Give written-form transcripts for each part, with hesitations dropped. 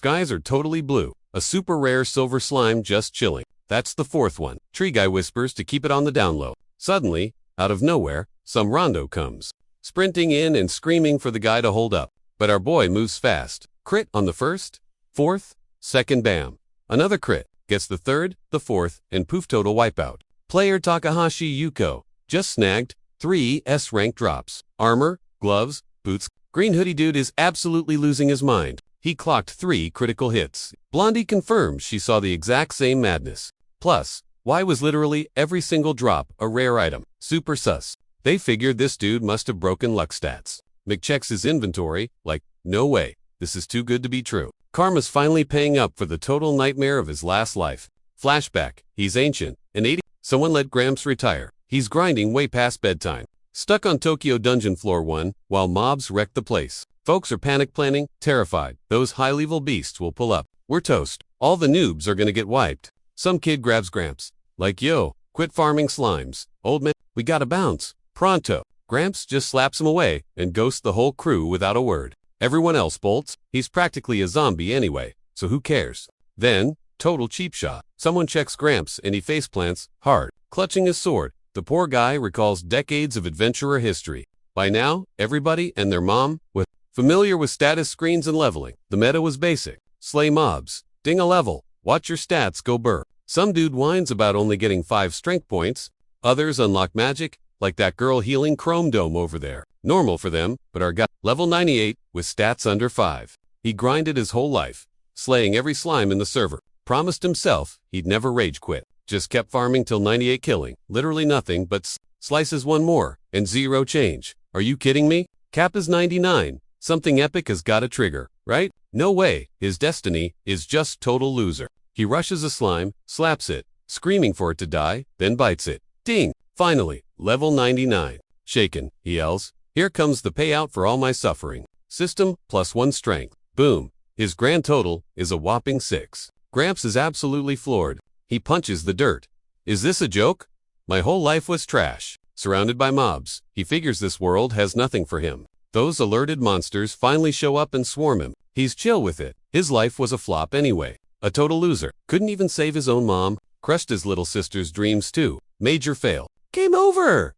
Skies are totally blue. A super rare silver slime just chilling. That's the fourth one. Tree guy whispers to keep it on the down low. Suddenly, out of nowhere, some rondo comes, sprinting in and screaming for the guy to hold up. But our boy moves fast. Crit on the first, fourth, second bam. Another crit, gets the third, the fourth, and poof total wipeout. Player Takahashi Yuko just snagged 3 S-rank drops. Armor, gloves, boots. Green hoodie dude is absolutely losing his mind. He clocked 3 critical hits. Blondie confirms she saw the exact same madness. Plus, why was literally every single drop a rare item? Super sus. They figured this dude must have broken luck stats. Mick checks his inventory, like, no way, this is too good to be true. Karma's finally paying up for the total nightmare of his last life. Flashback, he's ancient, and 80. Someone let Gramps retire. He's grinding way past bedtime. Stuck on Tokyo Dungeon Floor 1, while mobs wreck the place. Folks are panic planning, terrified. Those high-level beasts will pull up. We're toast. All the noobs are gonna get wiped. Some kid grabs Gramps. Like, yo, quit farming slimes. Old man, we gotta bounce. Pronto. Gramps just slaps him away and ghosts the whole crew without a word. Everyone else bolts. He's practically a zombie anyway, so who cares? Then, total cheap shot. Someone checks Gramps and he faceplants, hard, clutching his sword. The poor guy recalls decades of adventurer history. By now, everybody and their mom was familiar with status screens and leveling. The meta was basic. Slay mobs. Ding a level. Watch your stats go burr. Some dude whines about only getting 5 strength points. Others unlock magic, like that girl healing Chrome Dome over there. Normal for them, but our guy, level 98, with stats under 5. He grinded his whole life, slaying every slime in the server. Promised himself he'd never rage quit. Just kept farming till 98 killing. Literally nothing but slices one more, and 0 change. Are you kidding me? Cap is 99. Something epic has got a trigger, right? No way. His destiny is just total loser. He rushes a slime, slaps it, screaming for it to die, then bites it. Ding! Finally, level 99. Shaken, he yells. Here comes the payout for all my suffering. System plus 1 strength. Boom. His grand total is a whopping 6. Gramps is absolutely floored. He punches the dirt. Is this a joke? My whole life was trash. Surrounded by mobs, he figures this world has nothing for him. Those alerted monsters finally show up and swarm him. He's chill with it. His life was a flop anyway. A total loser. Couldn't even save his own mom. Crushed his little sister's dreams too. Major fail. Game over!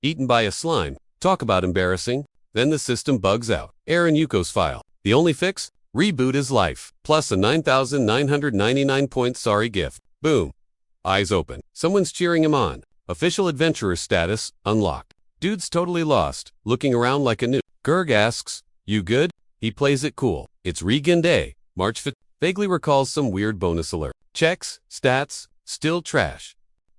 Eaten by a slime. Talk about embarrassing. Then the system bugs out. Error in Yuko's file. The only fix? Reboot his life. Plus a 9,999 point sorry gift. Boom. Eyes open. Someone's cheering him on. Official adventurer status unlocked. Dude's totally lost, looking around like a noob. Gerg asks, you good? He plays it cool. It's Regan Day. March 5th. Vaguely recalls some weird bonus alert. Checks, stats, still trash.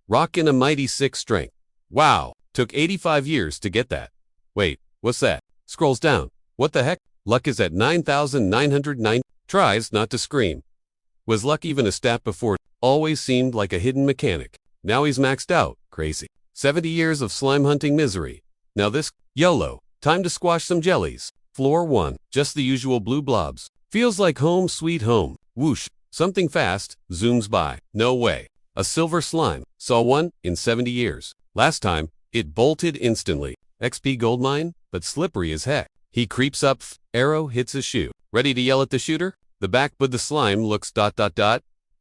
Rockin' a mighty 6 strength. Wow, took 85 years to get that. Wait, what's that? Scrolls down. What the heck? Luck is at 9,909. Tries not to scream. Was luck even a stat before? Always seemed like a hidden mechanic. Now he's maxed out. Crazy. 70 years of slime hunting misery. Now this, YOLO. Time to squash some jellies. Floor 1. Just the usual blue blobs. Feels like home sweet home. Whoosh. Something fast, zooms by. No way. A silver slime. Saw one in 70 years. Last time, it bolted instantly. XP goldmine, but slippery as heck. He creeps up, arrow hits his shoe. Ready to yell at the shooter? The back but the slime looks ...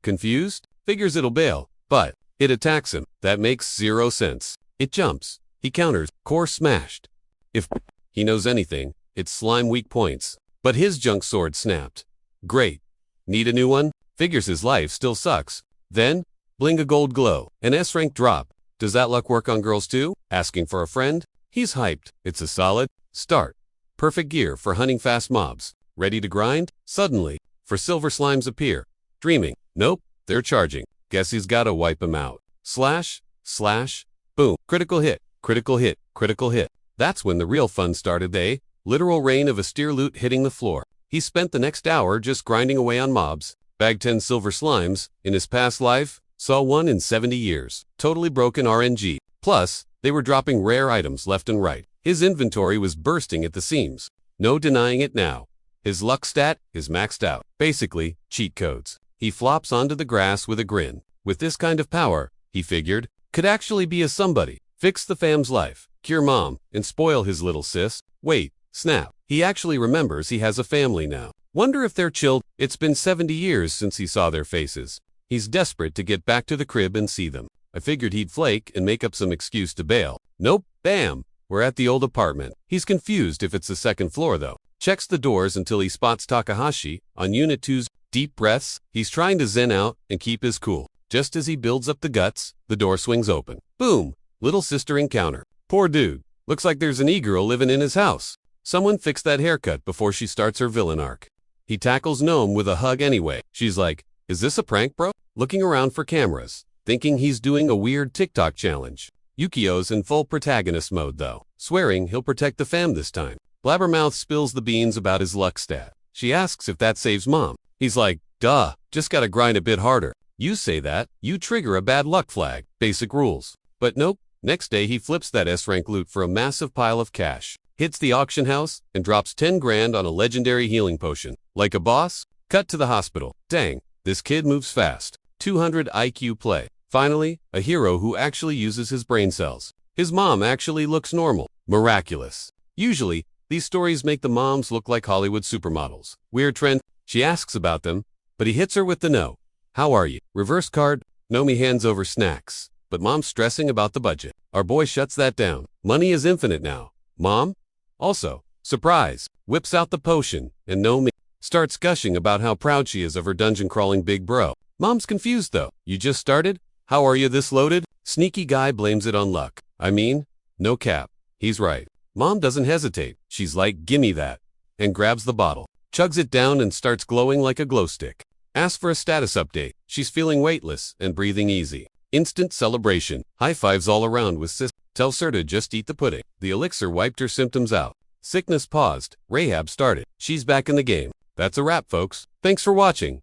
Confused? Figures it'll bail. But it attacks him. That makes 0 sense. It jumps. He counters. Core smashed. If he knows anything, it's slime weak points. But his junk sword snapped. Great. Need a new one? Figures his life still sucks. Then, bling a gold glow. An S-rank drop. Does that luck work on girls too? Asking for a friend? He's hyped. It's a solid start. Perfect gear for hunting fast mobs. Ready to grind? Suddenly, for silver slimes appear. Dreaming. Nope, they're charging. Guess he's gotta wipe him out. Slash, slash, boom. Critical hit, critical hit, critical hit. That's when the real fun started, literal rain of austere loot hitting the floor. He spent the next hour just grinding away on mobs. Bagged 10 silver slimes. In his past life, saw one in 70 years. Totally broken RNG. Plus, they were dropping rare items left and right. His inventory was bursting at the seams. No denying it now. His luck stat is maxed out. Basically, cheat codes. He flops onto the grass with a grin. With this kind of power, he figured, could actually be a somebody. Fix the fam's life, cure mom, and spoil his little sis. Wait, snap. He actually remembers he has a family now. Wonder if they're chilled. It's been 70 years since he saw their faces. He's desperate to get back to the crib and see them. I figured he'd flake and make up some excuse to bail. Nope, bam, we're at the old apartment. He's confused if it's the second floor though. Checks the doors until he spots Takahashi on Unit 2's. Deep breaths, he's trying to zen out and keep his cool. Just as he builds up the guts, the door swings open. Boom, little sister encounter. Poor dude, looks like there's an e-girl living in his house. Someone fix that haircut before she starts her villain arc. He tackles Gnome with a hug anyway. She's like, is this a prank, bro? Looking around for cameras, thinking he's doing a weird TikTok challenge. Yukio's in full protagonist mode though, swearing he'll protect the fam this time. Blabbermouth spills the beans about his luck stat. She asks if that saves mom. He's like, duh, just gotta grind a bit harder. You say that, you trigger a bad luck flag. Basic rules. But nope, next day he flips that S-rank loot for a massive pile of cash, hits the auction house, and drops 10 grand on a legendary healing potion. Like a boss? Cut to the hospital. Dang, this kid moves fast. 200 IQ play. Finally, a hero who actually uses his brain cells. His mom actually looks normal. Miraculous. Usually, these stories make the moms look like Hollywood supermodels. Weird trend. She asks about them, but he hits her with the no. How are you? Reverse card. Nomi hands over snacks, but mom's stressing about the budget. Our boy shuts that down. Money is infinite now. Mom? Also, surprise, whips out the potion, and Nomi starts gushing about how proud she is of her dungeon-crawling big bro. Mom's confused though. You just started? How are you this loaded? Sneaky guy blames it on luck. I mean, no cap. He's right. Mom doesn't hesitate. She's like, gimme that, and grabs the bottle. Chugs it down and starts glowing like a glow stick. Asks for a status update. She's feeling weightless and breathing easy. Instant celebration. High fives all around with sis. Tells her to just eat the pudding. The elixir wiped her symptoms out. Sickness paused. Rahab started. She's back in the game. That's a wrap, folks. Thanks for watching.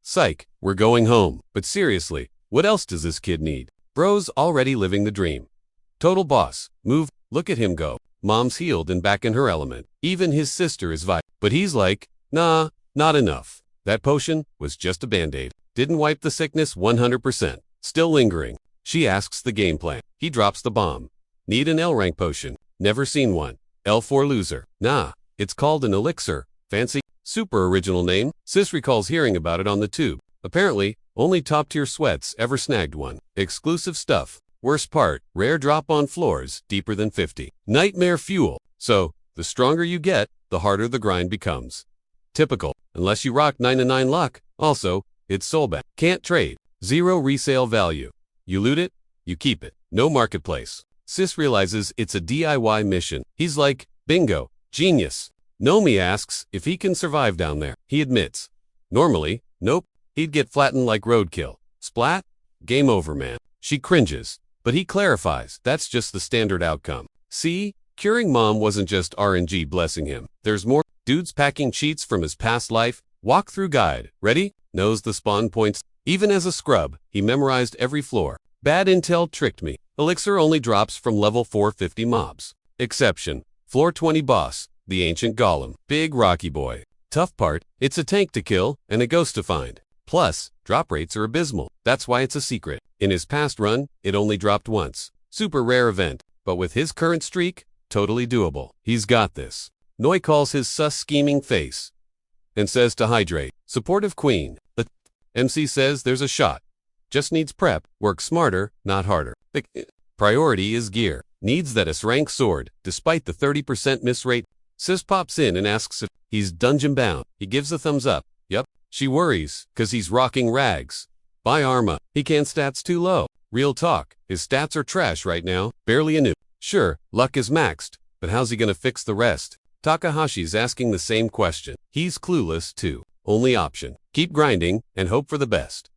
Psych, we're going home. But seriously, what else does this kid need? Bro's already living the dream. Total boss. Move. Look at him go. Mom's healed and back in her element. Even his sister is vital. But he's like, nah, not enough. That potion was just a band-aid. Didn't wipe the sickness 100%. Still lingering. She asks the game plan. He drops the bomb. Need an L-rank potion. Never seen one. L4 loser. Nah, it's called an elixir. Fancy. Super original name. Sis recalls hearing about it on the tube. Apparently, only top-tier sweats ever snagged one. Exclusive stuff. Worst part, rare drop on floors deeper than 50. Nightmare fuel. So, the stronger you get, the harder the grind becomes. Typical, unless you rock 9-9 luck. Also, it's soulbound. Can't trade. 0 resale value. You loot it, you keep it. No marketplace. Sis realizes it's a DIY mission. He's like, bingo, genius. Nomi asks if he can survive down there. He admits. Normally, nope, he'd get flattened like roadkill. Splat? Game over, man. She cringes, but he clarifies that's just the standard outcome. See, curing mom wasn't just RNG blessing him. There's more. Dude's packing cheats from his past life. Walkthrough guide. Ready? Knows the spawn points. Even as a scrub, he memorized every floor. Bad intel tricked me. Elixir only drops from level 450 mobs. Exception. Floor 20 boss, the ancient golem. Big rocky boy. Tough part, it's a tank to kill and a ghost to find. Plus, drop rates are abysmal. That's why it's a secret. In his past run, it only dropped once. Super rare event, but with his current streak, totally doable. He's got this. Noi calls his sus scheming face and says to hydrate. Supportive queen. The MC says there's a shot. Just needs prep. Work smarter, not harder. The priority is gear. Needs that S-rank sword, despite the 30% miss rate. Sis pops in and asks if he's dungeon bound. He gives a thumbs up. Yup. She worries, cause he's rocking rags. Buy Arma. He can't stats too low. Real talk. His stats are trash right now. Barely a noob. Sure, luck is maxed, but how's he gonna fix the rest? Takahashi's asking the same question. He's clueless too. Only option. Keep grinding and hope for the best.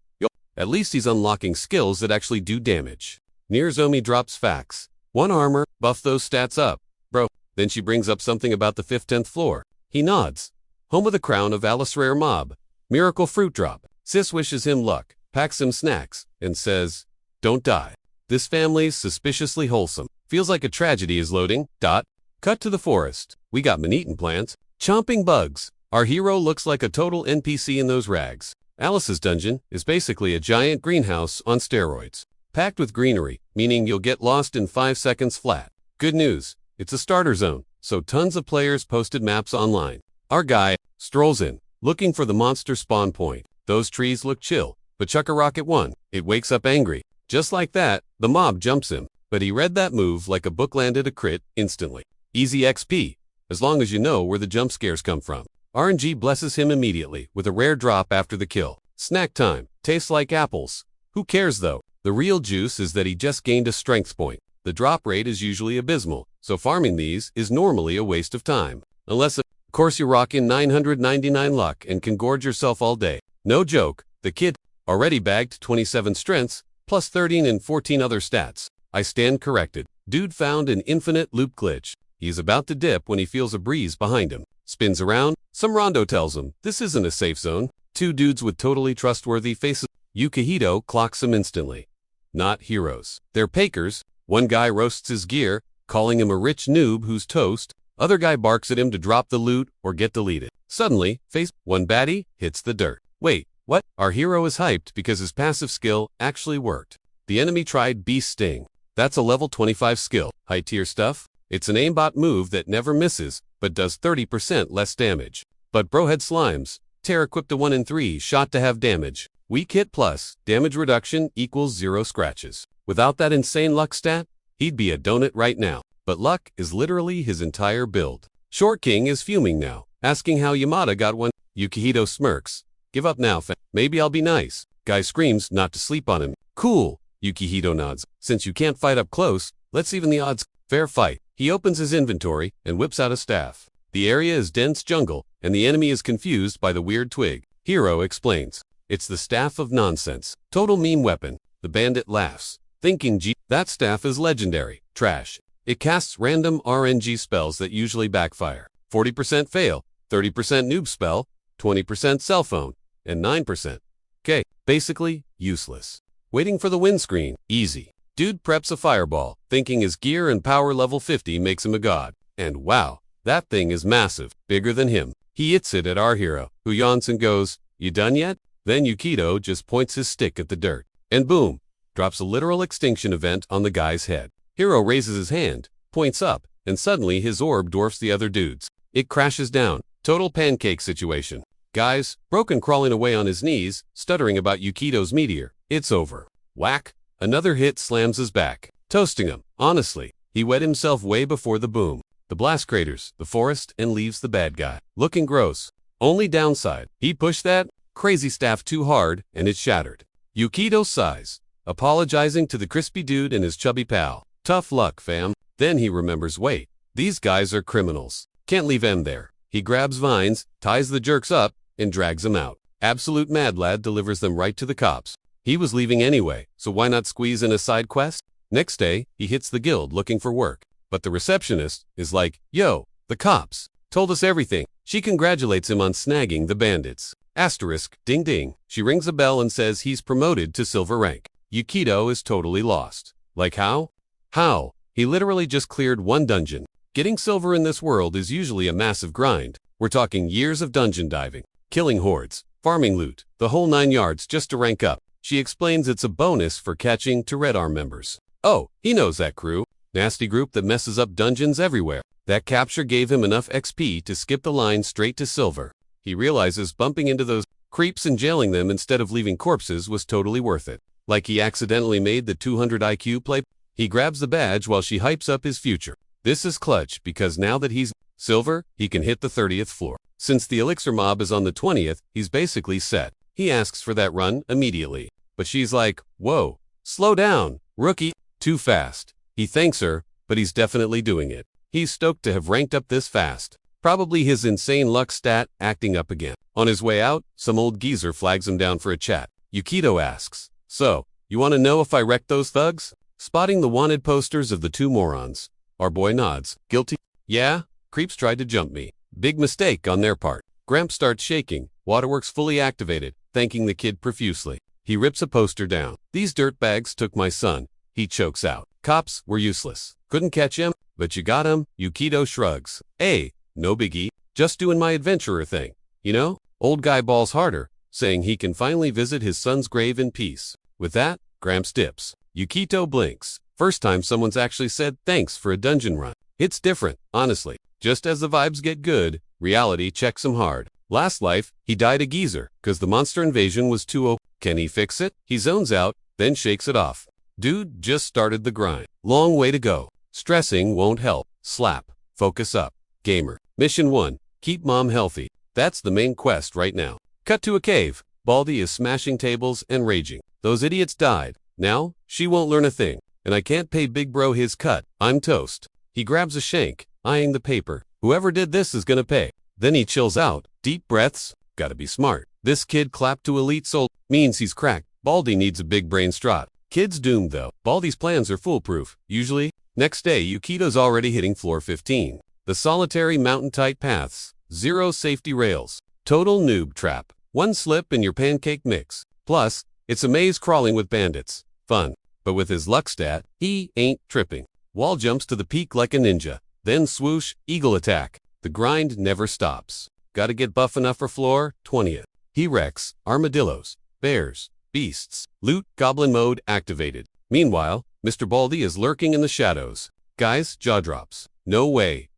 At least he's unlocking skills that actually do damage. Nirzomi drops facts. 1 armor, buff those stats up. Bro. Then she brings up something about the 5th-10th floor. He nods. Home of the crown of Alice Rare Mob. Miracle fruit drop. Sis wishes him luck, packs him snacks, and says, don't die. This family's suspiciously wholesome. Feels like a tragedy is loading. Cut to the forest. We got man-eaten plants. Chomping bugs. Our hero looks like a total NPC in those rags. Alice's dungeon is basically a giant greenhouse on steroids. Packed with greenery, meaning you'll get lost in 5 seconds flat. Good news, it's a starter zone, so tons of players posted maps online. Our guy, strolls in, looking for the monster spawn point. Those trees look chill, but chuck a rock at one. It wakes up angry. Just like that, the mob jumps him, but he read that move like a book landed a crit instantly. Easy XP, as long as you know where the jump scares come from. RNG blesses him immediately with a rare drop after the kill. Snack time, tastes like apples. Who cares though? The real juice is that he just gained a strength point. The drop rate is usually abysmal, so farming these is normally a waste of time. Unless of course you rock in 999 luck and can gorge yourself all day. No joke, the kid already bagged 27 strengths, plus 13 and 14 other stats. I stand corrected. Dude found an infinite loop glitch. He's about to dip when he feels a breeze behind him. Spins around. Some rondo tells him, this isn't a safe zone. Two dudes with totally trustworthy faces. Yukihito clocks him instantly. Not heroes. They're pakers. One guy roasts his gear, calling him a rich noob who's toast. Other guy barks at him to drop the loot or get deleted. Suddenly, one baddie hits the dirt. Wait, what? Our hero is hyped because his passive skill actually worked. The enemy tried Beast Sting. That's a level 25 skill. High tier stuff. It's an aimbot move that never misses, but does 30% less damage. But bro had slimes. Tear equipped a 1 in 3 shot to have damage. Weak hit plus damage reduction equals 0 scratches. Without that insane luck stat, he'd be a donut right now. But luck is literally his entire build. Short King is fuming now, asking how Yamada got one. Yukihito smirks. Give up now, maybe I'll be nice. Guy screams not to sleep on him. Cool. Yukihito nods. Since you can't fight up close, let's even the odds. Fair fight. He opens his inventory and whips out a staff. The area is dense jungle, and the enemy is confused by the weird twig. Hero explains. It's the staff of nonsense. Total meme weapon. The bandit laughs, thinking that staff is legendary. Trash. It casts random RNG spells that usually backfire. 40% fail, 30% noob spell, 20% cell phone, and 9%. Okay, basically useless. Waiting for the win screen. Easy. Dude preps a fireball, thinking his gear and power level 50 makes him a god. And wow, that thing is massive, bigger than him. He hits it at our hero, who yawns and goes, you done yet? Then Yukito just points his stick at the dirt. And boom, drops a literal extinction event on the guy's head. Hero raises his hand, points up, and suddenly his orb dwarfs the other dudes. It crashes down. Total pancake situation. Guys, Broken crawling away on his knees, stuttering about Yukito's meteor. It's over. Whack. Another hit slams his back, toasting him. Honestly, he wet himself way before the boom. The blast craters, the forest, and leaves the bad guy. Looking gross. Only downside, he pushed that crazy staff too hard, and it shattered. Yukito sighs, apologizing to the crispy dude and his chubby pal. Tough luck, fam. Then he remembers, wait, these guys are criminals. Can't leave them there. He grabs vines, ties the jerks up, and drags them out. Absolute mad lad delivers them right to the cops. He was leaving anyway, so why not squeeze in a side quest? Next day, he hits the guild looking for work. But the receptionist is like, yo, the cops told us everything. She congratulates him on snagging the bandits. Asterisk, ding ding. She rings a bell and says he's promoted to silver rank. Yukito is totally lost. Like how? How? He literally just cleared one dungeon. Getting silver in this world is usually a massive grind. We're talking years of dungeon diving, killing hordes, farming loot, the whole 9 yards just to rank up. She explains it's a bonus for catching to Red Arm members. Oh, he knows that crew. Nasty group that messes up dungeons everywhere. That capture gave him enough XP to skip the line straight to silver. He realizes bumping into those creeps and jailing them instead of leaving corpses was totally worth it. Like he accidentally made the 200 IQ play. He grabs the badge while she hypes up his future. This is clutch because now that he's silver, he can hit the 30th floor. Since the elixir mob is on the 20th, he's basically set. He asks for that run immediately. But she's like, whoa, slow down, rookie, too fast. He thanks her, but he's definitely doing it. He's stoked to have ranked up this fast. Probably his insane luck stat acting up again. On his way out, some old geezer flags him down for a chat. Yukito asks, so, you want to know if I wrecked those thugs? Spotting the wanted posters of the two morons. Our boy nods. Guilty? Yeah, creeps tried to jump me. Big mistake on their part. Gramp starts shaking, waterworks fully activated, thanking the kid profusely. He rips a poster down. These dirtbags took my son. He chokes out. Cops were useless. Couldn't catch him, but you got him. Yukito shrugs. Hey, no biggie. Just doing my adventurer thing. You know? Old guy balls harder, saying he can finally visit his son's grave in peace. With that, Gramps dips. Yukito blinks. First time someone's actually said thanks for a dungeon run. It's different, honestly. Just as the vibes get good, reality checks him hard. Last life, he died a geezer, cause the monster invasion was too OP. Can he fix it? He zones out, then shakes it off. Dude just started the grind. Long way to go. Stressing won't help. Slap. Focus up. Gamer. Mission 1. Keep mom healthy. That's the main quest right now. Cut to a cave. Baldy is smashing tables and raging. Those idiots died. Now, she won't learn a thing. And I can't pay big bro his cut. I'm toast. He grabs a shank, eyeing the paper. Whoever did this is gonna pay. Then he chills out. Deep breaths. Gotta be smart. This kid clapped to elite soul. Means he's cracked. Baldy needs a big brain strot. Kid's doomed though. Baldy's plans are foolproof. Usually. Next day, Yukito's already hitting floor 15. The solitary mountain-tight paths. Zero safety rails. Total noob trap. One slip and your pancake mix. Plus, it's a maze crawling with bandits. Fun. But with his luck stat, he ain't tripping. Wall jumps to the peak like a ninja. Then swoosh, eagle attack. The grind never stops. Gotta get buff enough for floor 20th. He wrecks, armadillos, bears, beasts, loot, goblin mode activated. Meanwhile, Mr. Baldy is lurking in the shadows. Guys, jaw drops. No way, ...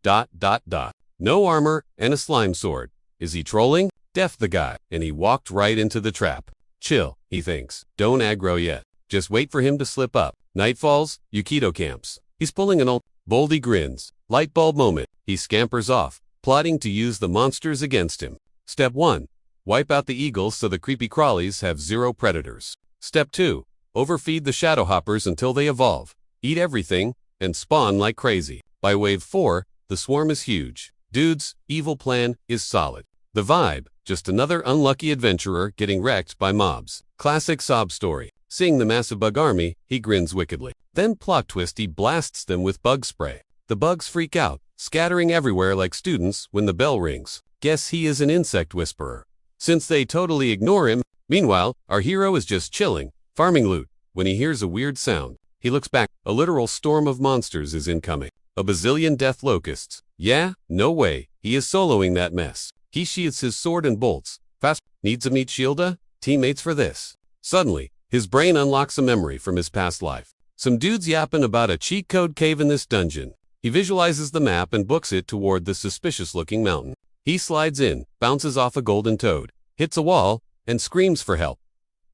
No armor and a slime sword. Is he trolling? Def the guy, and he walked right into the trap. Chill, he thinks. Don't aggro yet. Just wait for him to slip up. Night falls, Yukito camps. He's pulling an ult. Baldy grins. Light bulb moment. He scampers off, plotting to use the monsters against him. Step 1. Wipe out the eagles so the creepy crawlies have 0 predators. Step 2. Overfeed the shadow hoppers until they evolve. Eat everything, and spawn like crazy. By wave 4, the swarm is huge. Dude's evil plan is solid. The vibe, just another unlucky adventurer getting wrecked by mobs. Classic sob story. Seeing the massive bug army, he grins wickedly. Then plot twist, he blasts them with bug spray. The bugs freak out, scattering everywhere like students when the bell rings. Guess he is an insect whisperer. Since they totally ignore him, meanwhile, our hero is just chilling, farming loot, when he hears a weird sound. He looks back. A literal storm of monsters is incoming. A bazillion death locusts. Yeah, no way, he is soloing that mess. He sheathes his sword and bolts. Fast. Needs a meet shielda? Teammates for this. Suddenly, his brain unlocks a memory from his past life. Some dudes yapping about a cheat code cave in this dungeon. He visualizes the map and books it toward the suspicious-looking mountain. He slides in, bounces off a golden toad, hits a wall, and screams for help.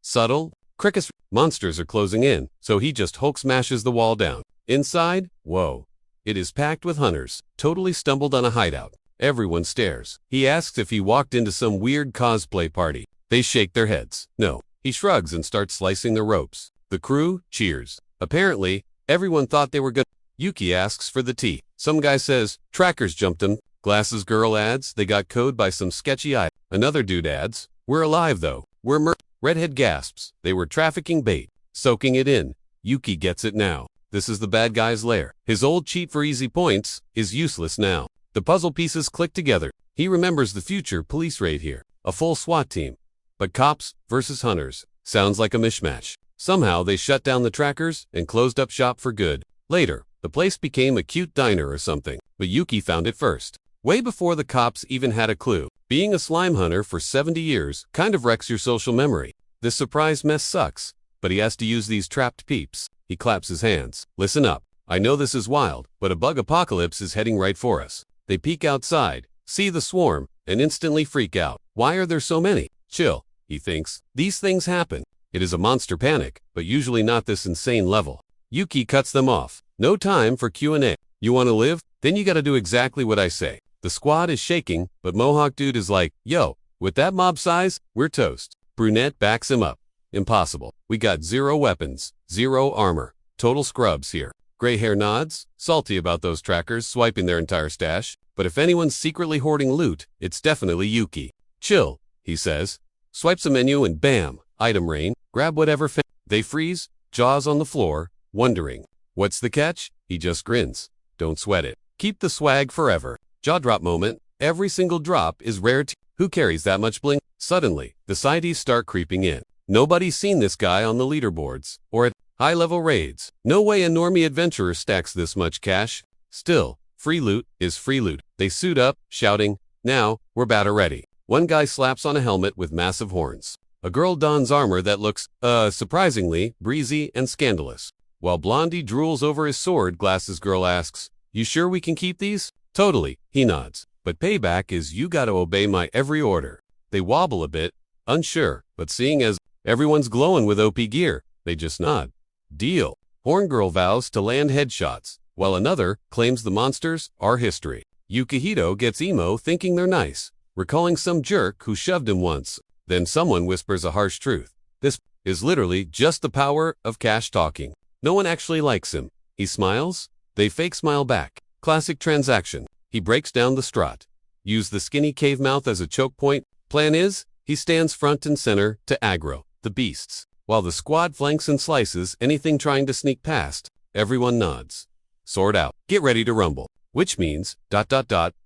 Subtle, crickets. Monsters are closing in, so he just Hulk smashes the wall down. Inside, whoa. It is packed with hunters. Totally stumbled on a hideout. Everyone stares. He asks if he walked into some weird cosplay party. They shake their heads. No. He shrugs and starts slicing the ropes. The crew cheers. Apparently, everyone thought they were good. Yuki asks for the tea. Some guy says, trackers jumped him. Glasses girl adds, they got coded by some sketchy eye. Another dude adds, we're alive though. We're Redhead gasps, they were trafficking bait. Soaking it in. Yuki gets it now. This is the bad guy's lair. His old cheat for easy points is useless now. The puzzle pieces click together. He remembers the future police raid here. A full SWAT team. But cops versus hunters. Sounds like a mishmash. Somehow they shut down the trackers and closed up shop for good. Later, the place became a cute diner or something. But Yuki found it first. Way before the cops even had a clue. Being a slime hunter for 70 years kind of wrecks your social memory. This surprise mess sucks. But he has to use these trapped peeps. He claps his hands. Listen up. I know this is wild, but a bug apocalypse is heading right for us. They peek outside, see the swarm, and instantly freak out. Why are there so many? Chill, he thinks. These things happen. It is a monster panic, but usually not this insane level. Yuki cuts them off. No time for Q&A. You want to live? Then you gotta do exactly what I say. The squad is shaking, but Mohawk dude is like, yo, with that mob size, we're toast. Brunette backs him up. Impossible. We got 0 weapons, 0 armor. Total scrubs here. Gray hair nods, salty about those trackers swiping their entire stash. But if anyone's secretly hoarding loot, it's definitely Yuki. Chill, he says. Swipes a menu and bam, item rain. Grab whatever they freeze, jaws on the floor, wondering. What's the catch? He just grins. Don't sweat it. Keep the swag forever. Jaw drop moment. Every single drop is rare. Who carries that much bling? Suddenly, the sideties start creeping in. Nobody's seen this guy on the leaderboards or at high-level raids. No way a normie adventurer stacks this much cash. Still, free loot is free loot. They suit up, shouting, now, we're batter ready. One guy slaps on a helmet with massive horns. A girl dons armor that looks, surprisingly, breezy and scandalous. While Blondie drools over his sword, Glasses girl asks, you sure we can keep these? Totally, he nods. but payback is you gotta obey my every order. They wobble a bit, unsure, but seeing as everyone's glowing with OP gear, they just nod. Deal. Horn Girl vows to land headshots, while another claims the monsters are history. Yukihito gets emo thinking they're nice, recalling some jerk who shoved him once. Then someone whispers a harsh truth. This is literally just the power of cash talking. No one actually likes him. He smiles, they fake smile back. Classic transaction. He breaks down the strut. Use the skinny cave mouth as a choke point. Plan is, he stands front and center to aggro the beasts, while the squad flanks and slices anything trying to sneak past. Everyone nods. Sword out. Get ready to rumble. Which means,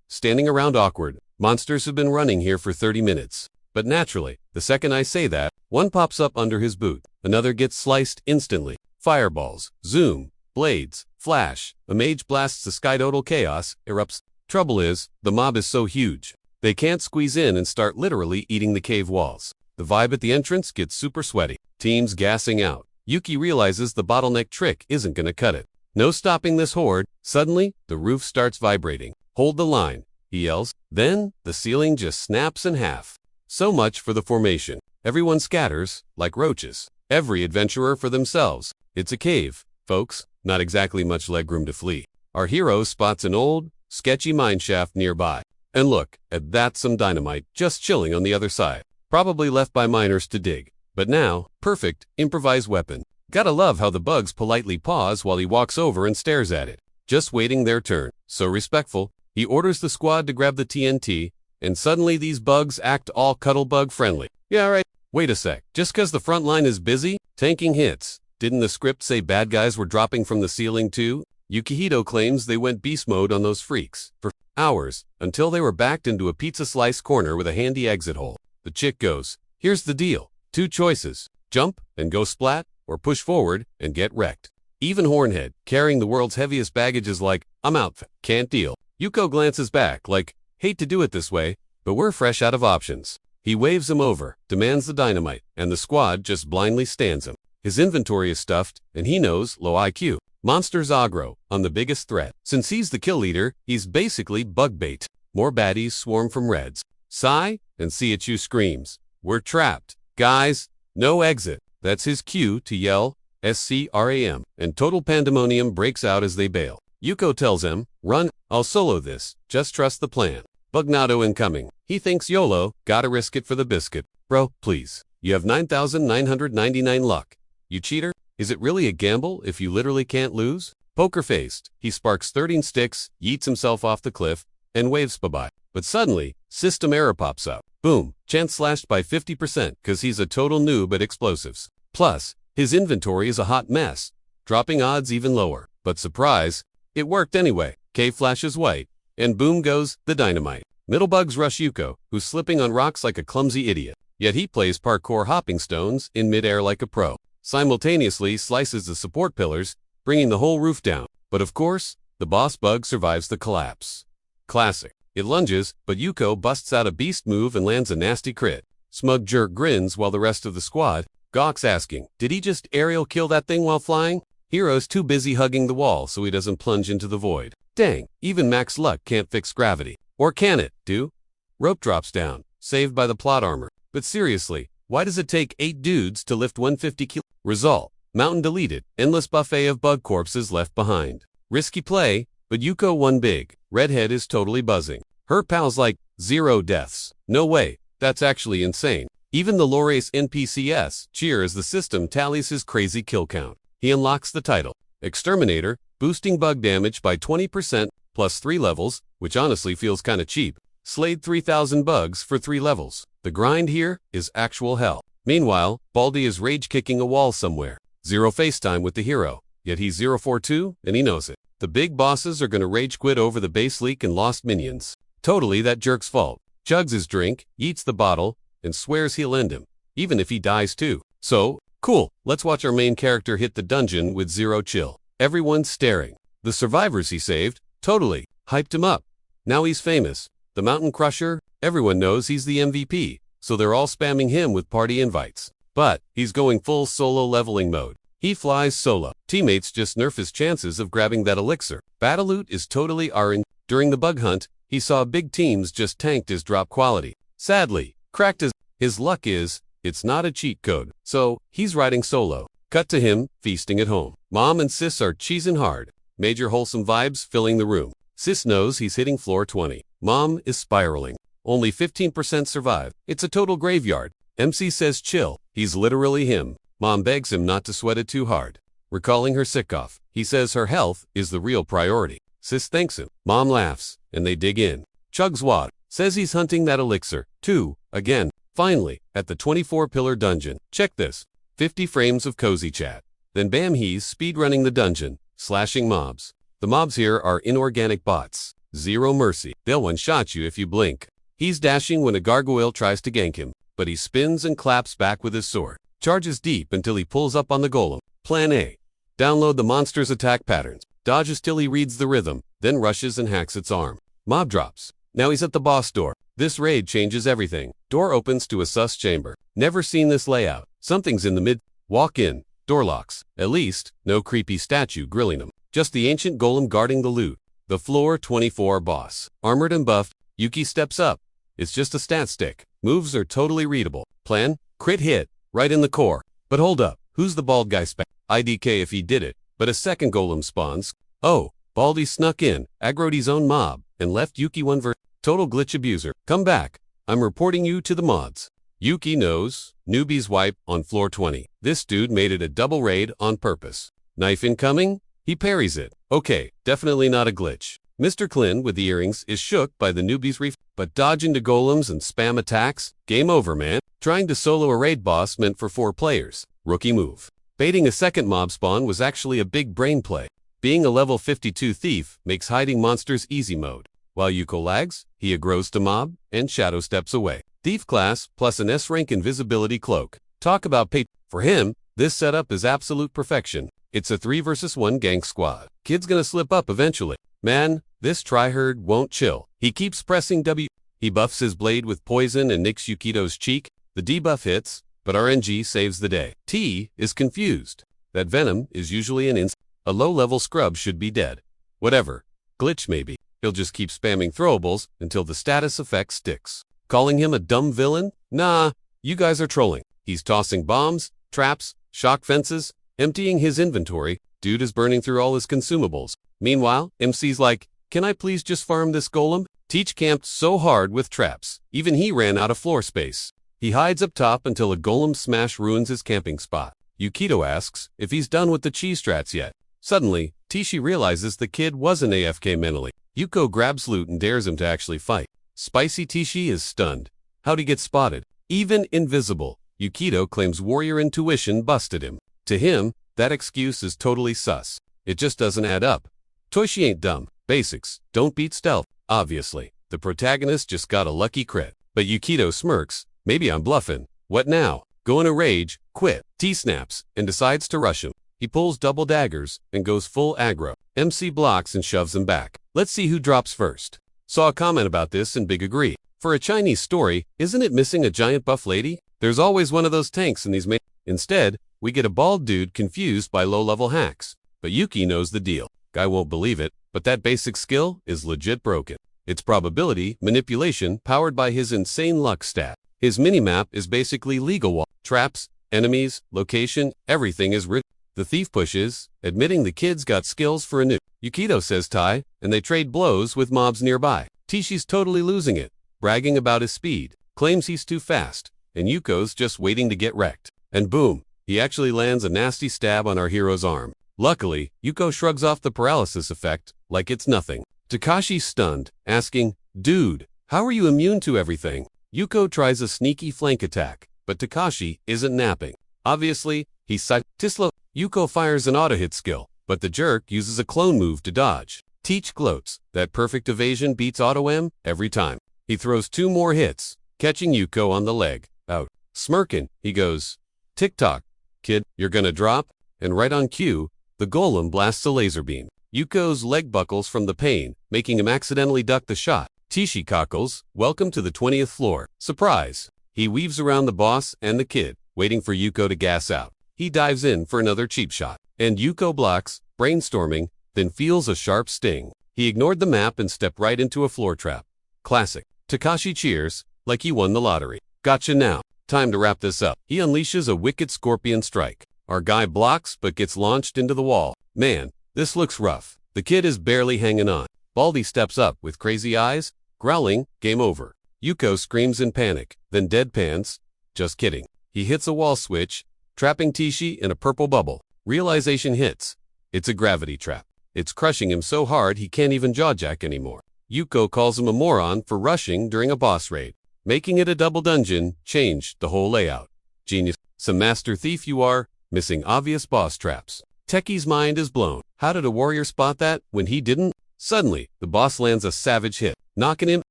standing around awkward. Monsters have been running here for 30 minutes. But naturally, the second I say that, one pops up under his boot. Another gets sliced instantly. Fireballs, zoom, blades, flash. A mage blasts the sky. Total chaos erupts. Trouble is, the mob is so huge. They can't squeeze in and start literally eating the cave walls. The vibe at the entrance gets super sweaty. Teams gassing out. Yuki realizes the bottleneck trick isn't gonna cut it. No stopping this horde. Suddenly, the roof starts vibrating. Hold the line, he yells. Then, the ceiling just snaps in half. So much for the formation. Everyone scatters, like roaches. Every adventurer for themselves. It's a cave, folks, not exactly much legroom to flee. Our hero spots an old, sketchy mineshaft nearby. And look at that, some dynamite just chilling on the other side. Probably left by miners to dig. But now, perfect, improvised weapon. Gotta love how the bugs politely pause while he walks over and stares at it. Just waiting their turn. So respectful. He orders the squad to grab the TNT, and suddenly these bugs act all cuddlebug friendly. Yeah, right. Wait a sec. Just cause the front line is busy, tanking hits. Didn't the script say bad guys were dropping from the ceiling too? Yukihito claims they went beast mode on those freaks for hours, until they were backed into a pizza slice corner with a handy exit hole. The chick goes, here's the deal. 2 choices. Jump and go splat, or push forward and get wrecked. Even Hornhead, carrying the world's heaviest baggage, is like, I'm out, can't deal. Yuko glances back like, hate to do it this way, but we're fresh out of options. He waves him over, demands the dynamite, and the squad just blindly stands him. His inventory is stuffed, and he knows low IQ. Monsters aggro on the biggest threat. Since he's the kill leader, he's basically bug bait. More baddies swarm from reds. Sigh, and CHU screams, we're trapped. Guys, no exit. That's his cue to yell, SCRAM, and total pandemonium breaks out as they bail. Yuko tells him, run, I'll solo this, just trust the plan. Bugnado incoming. He thinks YOLO, gotta risk it for the biscuit. Bro, please. You have 9,999 luck. You cheater? Is it really a gamble if you literally can't lose? Poker-faced, he sparks 13 sticks, yeets himself off the cliff, and waves bye-bye. But suddenly, system error pops up. Boom, chance slashed by 50% cause he's a total noob at explosives. Plus, his inventory is a hot mess, dropping odds even lower. But surprise, it worked anyway. Cave flashes white, and boom goes the dynamite. Middle bugs rush Yuko, who's slipping on rocks like a clumsy idiot. Yet he plays parkour hopping stones in midair like a pro. Simultaneously slices the support pillars, bringing the whole roof down. But of course, the boss bug survives the collapse. Classic. It lunges, but Yuko busts out a beast move and lands a nasty crit. Smug jerk grins while the rest of the squad gawks, asking, did he just aerial kill that thing while flying? Hero's too busy hugging the wall so he doesn't plunge into the void. Dang, even Max Luck can't fix gravity. Or can it, do? Rope drops down, saved by the plot armor. But seriously, why does it take 8 dudes to lift 150 kg? Result, mountain deleted, endless buffet of bug corpses left behind. Risky play, but Yuko won big. Redhead is totally buzzing. Her pal's like, 0 deaths. No way, that's actually insane. Even the Lorace NPCs cheer as the system tallies his crazy kill count. He unlocks the title, Exterminator, boosting bug damage by 20% plus 3 levels, which honestly feels kinda cheap. Slayed 3,000 bugs for 3 levels. The grind here is actual hell. Meanwhile, Baldy is rage-kicking a wall somewhere. 0 FaceTime with the hero, yet he's 042 and he knows it. The big bosses are gonna rage quit over the base leak and lost minions. Totally that jerk's fault. Chugs his drink, eats the bottle, and swears he'll end him, even if he dies too. So, cool, let's watch our main character hit the dungeon with 0 chill. Everyone's staring. The survivors he saved, totally, hyped him up. Now he's famous. The Mountain Crusher, everyone knows he's the MVP, so they're all spamming him with party invites. But, he's going full solo leveling mode. He flies solo. Teammates just nerf his chances of grabbing that elixir. Battle loot is totally RNG. During the bug hunt, he saw big teams just tanked his drop quality. Sadly, cracked his luck is, it's not a cheat code, so he's riding solo. Cut to him, feasting at home. Mom and Sis are cheesing hard. Major wholesome vibes filling the room. Sis knows he's hitting floor 20. Mom is spiraling. Only 15% survive. It's a total graveyard. MC says chill. He's literally him. Mom begs him not to sweat it too hard. Recalling her sick off, he says her health is the real priority. Sis thanks him. Mom laughs, and they dig in. Chugs water. Says he's hunting that elixir, too, again. Finally, at the 24-pillar dungeon. Check this. 50 frames of cozy chat. Then bam, he's speedrunning the dungeon, slashing mobs. The mobs here are inorganic bots. Zero mercy. They'll one-shot you if you blink. He's dashing when a gargoyle tries to gank him, but he spins and claps back with his sword. Charges deep until he pulls up on the golem. Plan A. Download the monster's attack patterns. Dodges till he reads the rhythm, then rushes and hacks its arm. Mob drops. Now he's at the boss door. This raid changes everything. Door opens to a sus chamber. Never seen this layout. Something's in the mid. Walk in. Door locks. At least, no creepy statue grilling him. Just the ancient golem guarding the loot. The floor 24 boss. Armored and buffed, Yuki steps up. It's just a stat stick. Moves are totally readable. Plan? Crit hit. Right in the core. But hold up. Who's the bald guy spec? IDK if he did it. But a second golem spawns. Oh, Baldy snuck in, aggroed his own mob, and left Yuki one total glitch abuser. Come back. I'm reporting you to the mods. Yuki knows. Newbies wipe on floor 20. This dude made it a double raid on purpose. Knife incoming? He parries it. Okay, definitely not a glitch. Mr. Klin with the earrings is shook by the newbies but dodge into golems and spam attacks? Game over, man. Trying to solo a raid boss meant for 4 players. Rookie move. Baiting a second mob spawn was actually a big brain play. Being a level 52 thief makes hiding monsters easy mode. While Yuko lags, he aggrows to mob and shadow steps away. Thief class plus an S-rank invisibility cloak. Talk about pay. For him, this setup is absolute perfection. It's a 3 versus 1 gank squad. Kid's gonna slip up eventually. Man, this tryhard won't chill. He keeps pressing W. He buffs his blade with poison and nicks Yukito's cheek. The debuff hits, but RNG saves the day. T is confused. That venom is usually an a low-level scrub should be dead. Whatever. Glitch maybe. He'll just keep spamming throwables until the status effect sticks. Calling him a dumb villain? Nah, you guys are trolling. He's tossing bombs, traps, shock fences, emptying his inventory. Dude is burning through all his consumables. Meanwhile, MC's like, can I please just farm this golem? Teach camped so hard with traps. Even he ran out of floor space. He hides up top until a golem smash ruins his camping spot. Yukito asks if he's done with the cheese strats yet. Suddenly, Tishi realizes the kid wasn't AFK mentally. Yuko grabs loot and dares him to actually fight. Spicy Tishi is stunned. How'd he get spotted? Even invisible. Yukito claims warrior intuition busted him. To him, that excuse is totally sus. It just doesn't add up. Toshi ain't dumb. Basics don't beat stealth. Obviously, the protagonist just got a lucky crit. But Yukito smirks. Maybe I'm bluffing. What now? Go in a rage, quit. T snaps, and decides to rush him. He pulls double daggers and goes full aggro. MC blocks and shoves him back. Let's see who drops first. Saw a comment about this and big agree. For a Chinese story, isn't it missing a giant buff lady? There's always one of those tanks in these Instead, we get a bald dude confused by low-level hacks. But Yuki knows the deal. Guy won't believe it, but that basic skill is legit broken. It's probability manipulation powered by his insane luck stat. His minimap is basically legal wall. Traps, enemies, location, everything is written. The thief pushes, admitting the kid's got skills for a new. Yukito says tie, and they trade blows with mobs nearby. Tishi's totally losing it, bragging about his speed, claims he's too fast, and Yuko's just waiting to get wrecked. And boom, he actually lands a nasty stab on our hero's arm. Luckily, Yuko shrugs off the paralysis effect like it's nothing. Takashi's stunned, asking, dude, how are you immune to everything? Yuko tries a sneaky flank attack, but Takashi isn't napping. Obviously, he's Tisla. Yuko fires an auto-hit skill, but the jerk uses a clone move to dodge. Teach gloats that perfect evasion beats auto-M every time. He throws 2 more hits, catching Yuko on the leg. Out. Smirking, he goes, "Tick-tock, kid, you're gonna drop?" And right on cue, the golem blasts a laser beam. Yuko's leg buckles from the pain, making him accidentally duck the shot. Tishi cockles, welcome to the 20th floor. Surprise! He weaves around the boss and the kid, waiting for Yuko to gas out. He dives in for another cheap shot. And Yuko blocks, brainstorming, then feels a sharp sting. He ignored the map and stepped right into a floor trap. Classic. Takashi cheers, like he won the lottery. Gotcha now. Time to wrap this up. He unleashes a wicked scorpion strike. Our guy blocks but gets launched into the wall. Man, this looks rough. The kid is barely hanging on. Baldy steps up with crazy eyes, growling, game over. Yuko screams in panic, then deadpans. Just kidding. He hits a wall switch, trapping Tishi in a purple bubble. Realization hits. It's a gravity trap. It's crushing him so hard he can't even jaw-jack anymore. Yuko calls him a moron for rushing during a boss raid. Making it a double dungeon changed the whole layout. Genius. Some master thief you are, missing obvious boss traps. Techie's mind is blown. How did a warrior spot that when he didn't? Suddenly, the boss lands a savage hit, knocking him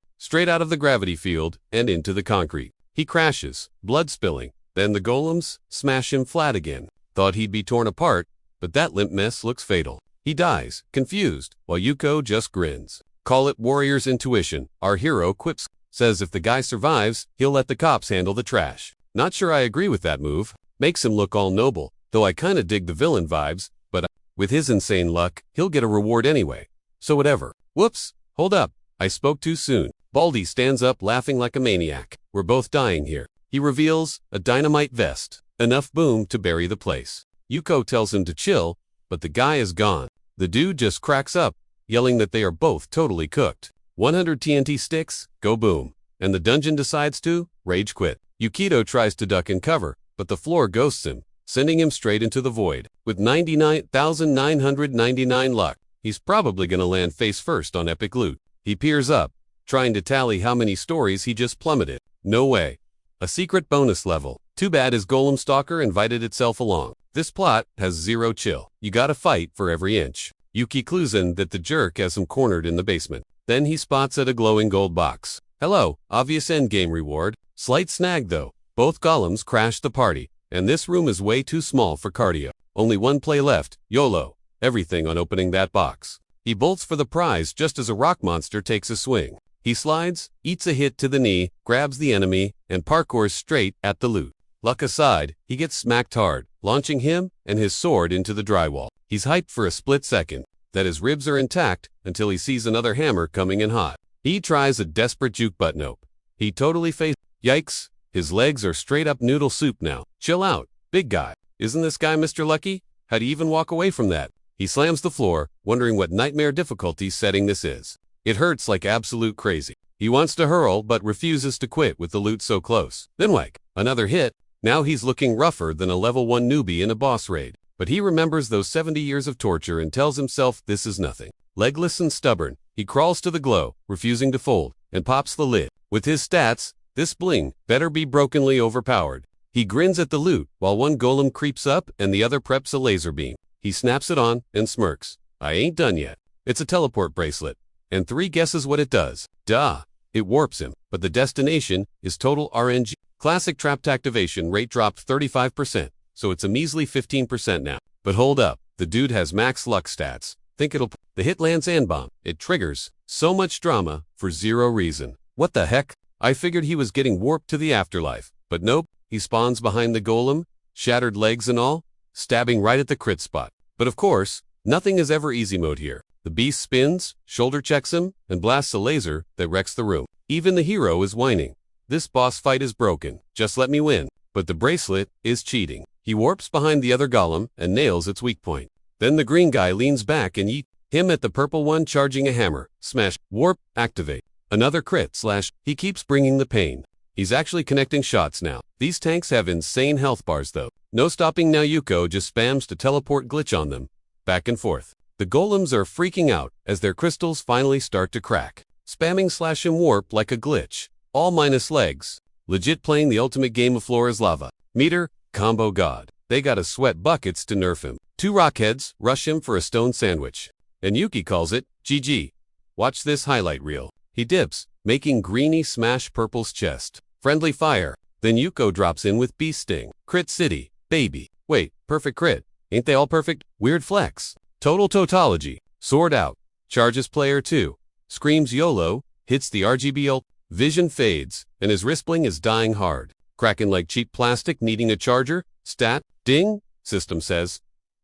straight out of the gravity field and into the concrete. He crashes, blood spilling. Then the golems smash him flat again. Thought he'd be torn apart, but that limp mess looks fatal. He dies, confused, while Yuko just grins. Call it warrior's intuition. Our hero quips, says if the guy survives, he'll let the cops handle the trash. Not sure I agree with that move. Makes him look all noble, though I kinda dig the villain vibes, but with his insane luck, he'll get a reward anyway. So whatever. Whoops, hold up. I spoke too soon. Baldy stands up laughing like a maniac. We're both dying here. He reveals a dynamite vest. Enough boom to bury the place. Yuko tells him to chill, but the guy is gone. The dude just cracks up, yelling that they are both totally cooked. 100 TNT sticks, go boom. And the dungeon decides to rage quit. Yukito tries to duck and cover, but the floor ghosts him, sending him straight into the void. With 99,999 luck, he's probably gonna land face first on epic loot. He peers up, trying to tally how many stories he just plummeted. No way. A secret bonus level. Too bad his golem stalker invited itself along. This plot has zero chill. You gotta fight for every inch. Yuki clues in that the jerk has him cornered in the basement. Then he spots at a glowing gold box. Hello, obvious endgame reward. Slight snag though. Both golems crash the party, and this room is way too small for cardio. Only one play left. YOLO. Everything on opening that box. He bolts for the prize just as a rock monster takes a swing. He slides, eats a hit to the knee, grabs the enemy, and parkours straight at the loot. Luck aside, he gets smacked hard, launching him and his sword into the drywall. He's hyped for a split second, that his ribs are intact until he sees another hammer coming in hot. He tries a desperate juke button ope. He totally faces. Yikes, his legs are straight up noodle soup now. Chill out, big guy. Isn't this guy Mr. Lucky? How'd he even walk away from that? He slams the floor, wondering what nightmare difficulty setting this is. It hurts like absolute crazy. He wants to hurl but refuses to quit with the loot so close. Then whack, another hit. Now he's looking rougher than a level 1 newbie in a boss raid. But he remembers those 70 years of torture and tells himself this is nothing. Legless and stubborn, he crawls to the glow, refusing to fold, and pops the lid. With his stats, this bling better be brokenly overpowered. He grins at the loot while one golem creeps up and the other preps a laser beam. He snaps it on and smirks. I ain't done yet. It's a teleport bracelet. And 3 guesses what it does. Duh. It warps him, but the destination is total RNG. Classic trapped activation rate dropped 35%, so it's a measly 15% now. But hold up, the dude has max luck stats. Think it'll... The hit lands and bomb. It triggers. So much drama for zero reason. What the heck? I figured he was getting warped to the afterlife. But nope, he spawns behind the golem, shattered legs and all, stabbing right at the crit spot. But of course, nothing is ever easy mode here. The beast spins, shoulder checks him, and blasts a laser that wrecks the room. Even the hero is whining. This boss fight is broken. Just let me win. But the bracelet is cheating. He warps behind the other golem and nails its weak point. Then the green guy leans back and yeet him at the purple one, charging a hammer. Smash. Warp. Activate. Another crit slash. He keeps bringing the pain. He's actually connecting shots now. These tanks have insane health bars though. No stopping now. Yuko just spams to teleport glitch on them. Back and forth. The golems are freaking out as their crystals finally start to crack. Spamming slash and warp like a glitch. All minus legs. Legit playing the ultimate game of floor is lava. Meter, combo god. They gotta sweat buckets to nerf him. 2 rockheads rush him for a stone sandwich. And Yuki calls it GG. Watch this highlight reel. He dips, making Greeny smash Purple's chest. Friendly fire. Then Yuko drops in with Beast Sting. Crit City. Baby. Wait, perfect crit. Ain't they all perfect? Weird flex. Total tautology. Sword out. Charges player 2. Screams YOLO. Hits the RGB ult. Vision fades, and his wrist bling is dying hard. Cracking like cheap plastic needing a charger. Stat. Ding. System says.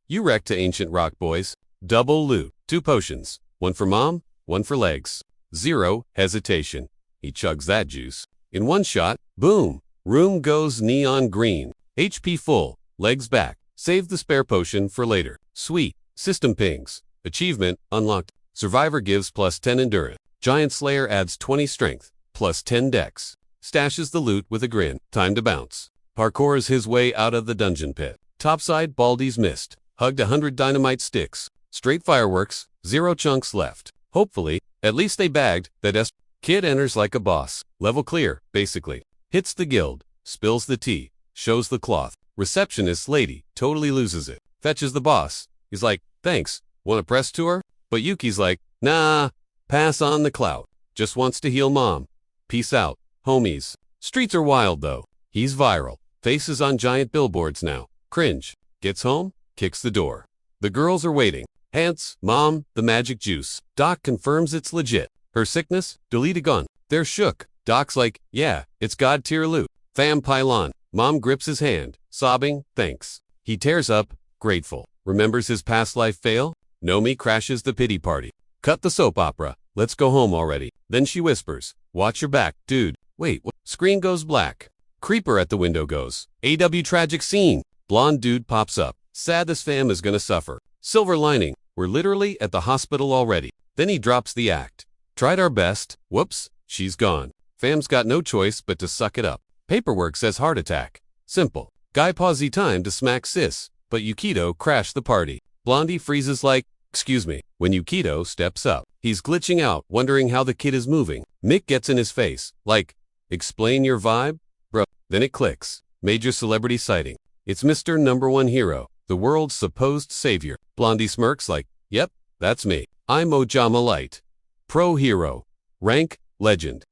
You wrecked to ancient rock boys. Double loot. 2 potions. 1 for mom, 1 for legs. 0 hesitation. He chugs that juice. In one shot, boom, room goes neon green. HP full, legs back. Save the spare potion for later. Sweet. System pings. Achievement unlocked. Survivor gives plus 10 endurance. Giant Slayer adds 20 strength, plus 10 dex. Stashes the loot with a grin. Time to bounce. Parkours his way out of the dungeon pit. Topside, Baldi's missed. Hugged 100 dynamite sticks. Straight fireworks, 0 chunks left. Hopefully, at least they bagged that Kid enters like a boss. Level clear, basically. Hits the guild. Spills the tea. Shows the cloth. Receptionist lady totally loses it. Fetches the boss. He's like, thanks, want a press tour? But Yuki's like, nah, pass on the clout. Just wants to heal mom. Peace out, homies. Streets are wild though. He's viral. Faces on giant billboards now. Cringe. Gets home, kicks the door. The girls are waiting. Hands, mom, the magic juice. Doc confirms it's legit. Her sickness, delete a gun. They're shook. Doc's like, yeah, it's god tier loot. Fam pylon. Mom grips his hand, sobbing, thanks. He tears up, grateful. Remembers his past life fail? Nomi crashes the pity party. Cut the soap opera. Let's go home already. Then she whispers, watch your back, dude. Wait, what? Screen goes black. Creeper at the window goes. AW tragic scene. Blonde dude pops up. Sad this fam is gonna suffer. Silver lining. We're literally at the hospital already. Then he drops the act. Tried our best. Whoops, she's gone. Fam's got no choice but to suck it up. Paperwork says heart attack. Simple. Guy pausey time to smack sis, but Yukito crashed the party. Blondie freezes like, excuse me, when Yukito steps up. He's glitching out, wondering how the kid is moving. Mick gets in his face, like, explain your vibe? Bruh. Then it clicks. Major celebrity sighting. It's Mr. Number One Hero, the world's supposed savior. Blondie smirks like, yep, that's me. I'm Ojama Light. Pro hero. Rank, legend.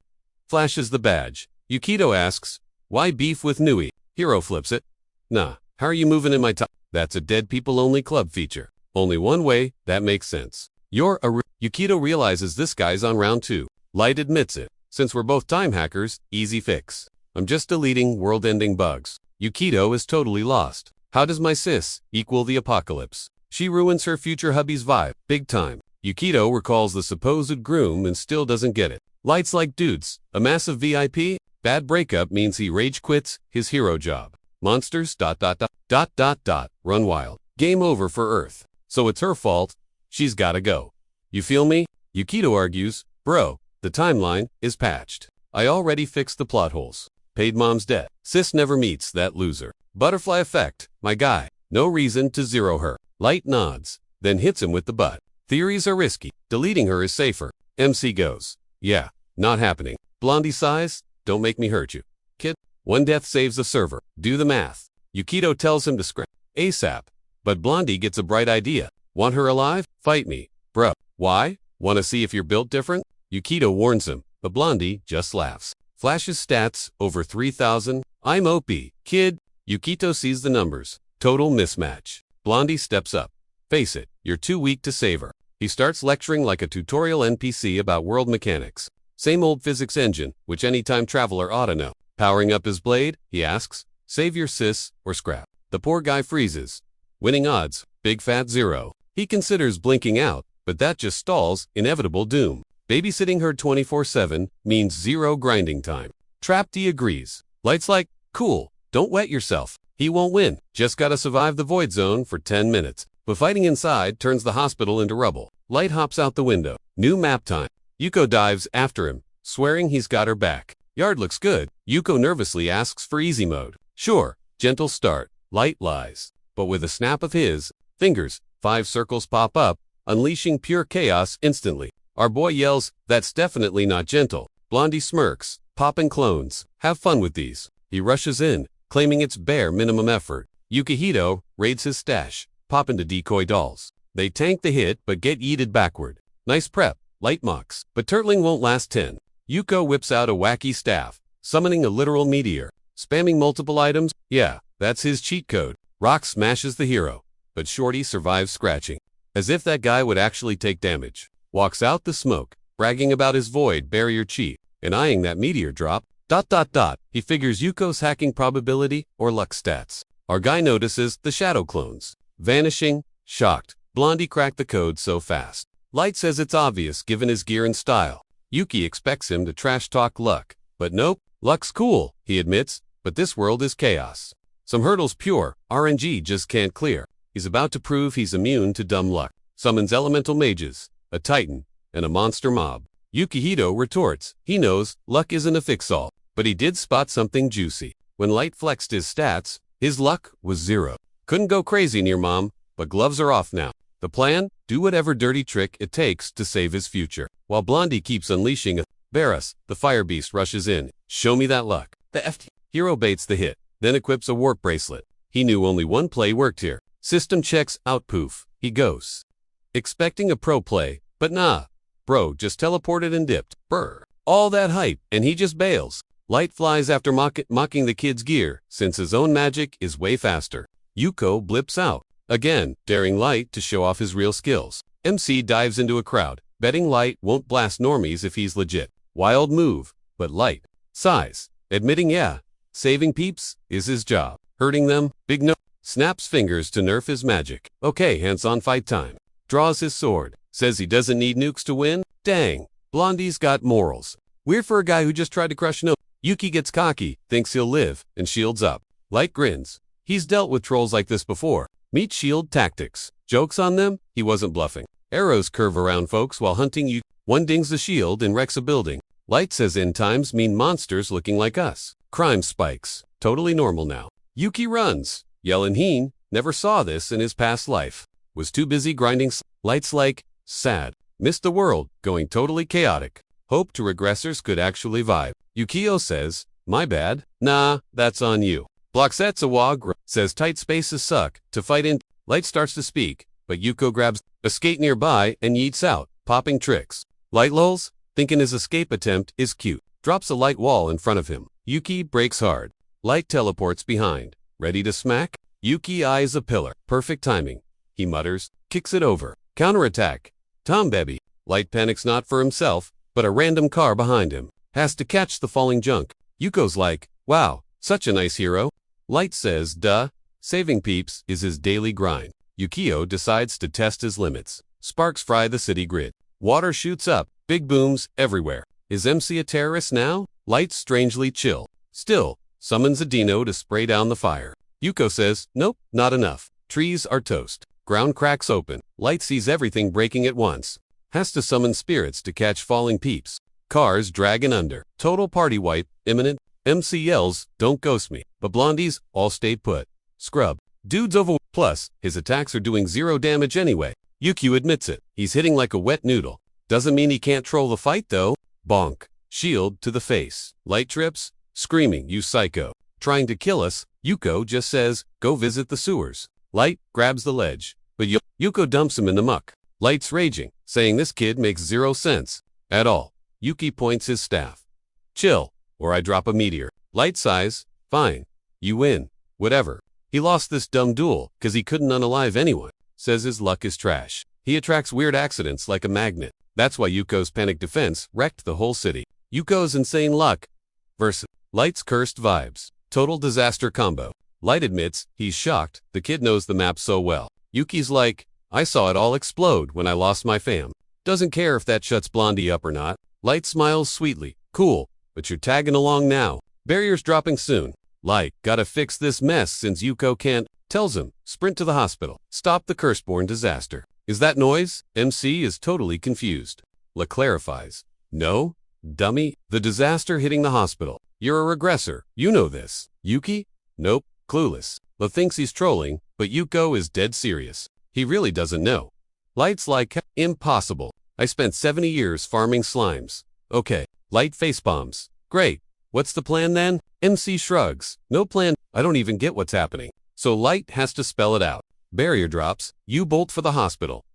Flashes the badge. Yukito asks, why beef with Nui? Hero flips it. Nah, how are you moving in my time? That's a dead people only club feature. Only one way, that makes sense. You're a Yukito realizes this guy's on round 2. Light admits it. Since we're both time hackers, easy fix. I'm just deleting world-ending bugs. Yukito is totally lost. How does my sis equal the apocalypse? She ruins her future hubby's vibe, big time. Yukito recalls the supposed groom and still doesn't get it. Light's like dudes, a massive VIP? Bad breakup means he rage quits his hero job. Monsters ... run wild. Game over for Earth. So it's her fault. She's gotta go. You feel me? Yukito argues, bro, the timeline is patched. I already fixed the plot holes. Paid mom's debt. Sis never meets that loser. Butterfly effect, my guy. No reason to zero her. Light nods, then hits him with the butt. Theories are risky. Deleting her is safer. MC goes, yeah, not happening. Blondie sighs, don't make me hurt you. Kid, one death saves a server. Do the math. Yukito tells him to scrap ASAP. But Blondie gets a bright idea. Want her alive? Fight me. Bruh. Why? Wanna see if you're built different? Yukito warns him, but Blondie just laughs. Flashes stats, over 3,000. I'm OP. Kid. Yukito sees the numbers. Total mismatch. Blondie steps up. Face it, you're too weak to save her. He starts lecturing like a tutorial NPC about world mechanics. Same old physics engine, which any time traveler oughta know. Powering up his blade, he asks, save your sis or scrap. The poor guy freezes. Winning odds, big fat 0. He considers blinking out, but that just stalls inevitable doom. Babysitting her 24/7 means 0 grinding time. Trapped, he agrees. Light's like, cool, don't wet yourself. He won't win, just gotta survive the void zone for 10 minutes. But fighting inside turns the hospital into rubble. Light hops out the window. New map time. Yuko dives after him, swearing he's got her back. Yard looks good. Yuko nervously asks for easy mode. Sure, gentle start. Light lies. But with a snap of his fingers, 5 circles pop up, unleashing pure chaos instantly. Our boy yells, that's definitely not gentle. Blondie smirks, popping clones. Have fun with these. He rushes in, claiming it's bare minimum effort. Yukihito raids his stash, pop into decoy dolls. They tank the hit but get yeeted backward. Nice prep. Light mocks, but turtling won't last 10. Yuko whips out a wacky staff, summoning a literal meteor. Spamming multiple items? Yeah, that's his cheat code. Rock smashes the hero, but Shorty survives scratching. As if that guy would actually take damage. Walks out the smoke, bragging about his void barrier cheat, and eyeing that meteor drop. ... He figures Yuko's hacking probability or luck stats. Our guy notices the shadow clones. Vanishing, shocked. Blondie cracked the code so fast. Light says it's obvious given his gear and style. Yuki expects him to trash talk luck. But nope, luck's cool, he admits, but this world is chaos. Some hurdles pure, RNG just can't clear. He's about to prove he's immune to dumb luck. Summons elemental mages, a titan, and a monster mob. Yukihito retorts, he knows, luck isn't a fix-all, but he did spot something juicy. When Light flexed his stats, his luck was 0. Couldn't go crazy near Mom, but gloves are off now. The plan? Do whatever dirty trick it takes to save his future. While Blondie keeps unleashing a Barras, the fire beast rushes in. Show me that luck. The FT hero baits the hit, then equips a warp bracelet. He knew only one play worked here. System checks out poof. He goes. Expecting a pro play, but nah. Bro just teleported and dipped. Brr. All that hype, and he just bails. Light flies after mocking the kid's gear, since his own magic is way faster. Yuko blips out, again, daring Light to show off his real skills. MC dives into a crowd, betting Light won't blast normies if he's legit. Wild move, but Light sighs, admitting yeah, saving peeps is his job. Hurting them, big no. Snaps fingers to nerf his magic. Okay, hands-on fight time. Draws his sword, says he doesn't need nukes to win. Dang, Blondie's got morals. Weird for a guy who just tried to crush no. Yuki gets cocky, thinks he'll live, and shields up. Light grins. He's dealt with trolls like this before. Meet shield tactics. Jokes on them? He wasn't bluffing. Arrows curve around folks while hunting you. One dings the shield and wrecks a building. Light says end times mean monsters looking like us. Crime spikes. Totally normal now. Yuki runs. Yellin' Heen never saw this in his past life. Was too busy grinding. Light's like, sad. Missed the world, going totally chaotic. Hope to regressors could actually vibe. Yukio says, my bad. Nah, that's on you. Bloxette's a wog, says tight spaces suck. To fight in, Light starts to speak, but Yuko grabs a skate nearby and yeets out, popping tricks. Light lulls, thinking his escape attempt is cute. Drops a light wall in front of him. Yuki breaks hard. Light teleports behind. Ready to smack? Yuki eyes a pillar. Perfect timing. He mutters, kicks it over. Counterattack. Tombaby. Light panics not for himself, but a random car behind him. Has to catch the falling junk. Yuko's like, wow, such a nice hero. Light says, duh. Saving peeps is his daily grind. Yukio decides to test his limits. Sparks fry the city grid. Water shoots up. Big booms everywhere. Is MC a terrorist now? Light's strangely chill. Still, summons a dino to spray down the fire. Yuko says, nope, not enough. Trees are toast. Ground cracks open. Light sees everything breaking at once. Has to summon spirits to catch falling peeps. Cars dragging under. Total party wipe, imminent. MC yells, don't ghost me. But Blondie's all stay put. Scrub. Dude's over. Plus, his attacks are doing 0 damage anyway. Yukio admits it. He's hitting like a wet noodle. Doesn't mean he can't troll the fight though. Bonk. Shield to the face. Light trips. Screaming, you psycho. Trying to kill us. Yuko just says, go visit the sewers. Light grabs the ledge, but Yuko dumps him in the muck. Light's raging, saying this kid makes 0 sense. At all. Yuki points his staff. Chill, or I drop a meteor. Light sighs, fine. You win. Whatever. He lost this dumb duel, cause he couldn't unalive anyone. Says his luck is trash. He attracts weird accidents like a magnet. That's why Yuko's panic defense wrecked the whole city. Yuko's insane luck versus Light's cursed vibes. Total disaster combo. Light admits he's shocked. The kid knows the map so well. Yuki's like, I saw it all explode when I lost my fam. Doesn't care if that shuts Blondie up or not. Light smiles sweetly. Cool, but you're tagging along now. Barriers dropping soon. Light, gotta fix this mess since Yuko can't. Tells him, sprint to the hospital. Stop the curse-born disaster. Is that noise? MC is totally confused. La clarifies. No, dummy. The disaster hitting the hospital. You're a regressor. You know this. Yuki? Nope, clueless. La thinks he's trolling, but Yuko is dead serious. He really doesn't know. Light's like, impossible. I spent 70 years farming slimes. Okay. Light facepalms. Great. What's the plan then? MC shrugs. No plan. I don't even get what's happening. So Light has to spell it out. Barrier drops. You bolt for the hospital.